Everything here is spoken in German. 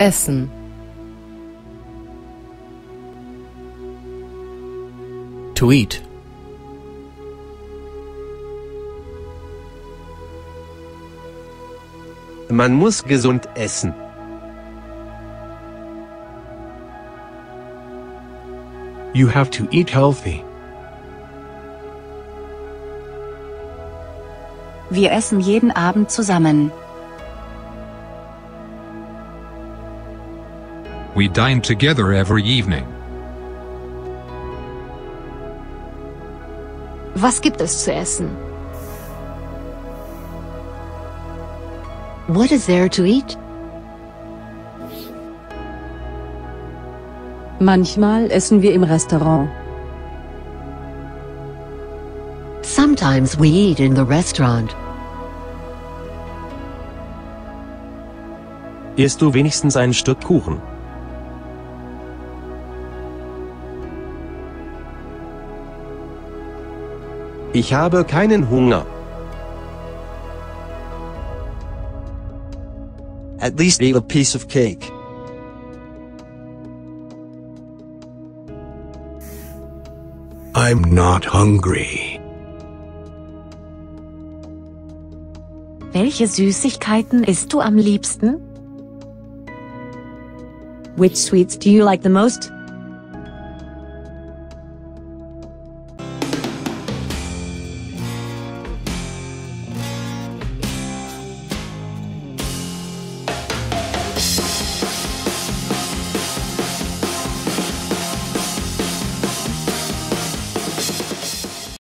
Essen. To eat. Man muss gesund essen. You have to eat healthy. Wir essen jeden Abend zusammen. We dine together every evening. Was gibt es zu essen? What is there to eat? Manchmal essen wir im Restaurant. Sometimes we eat in the restaurant. Isst du wenigstens ein Stück Kuchen? Ich habe keinen Hunger. At least eat a piece of cake. I'm not hungry. Welche Süßigkeiten isst du am liebsten? Which sweets do you like the most?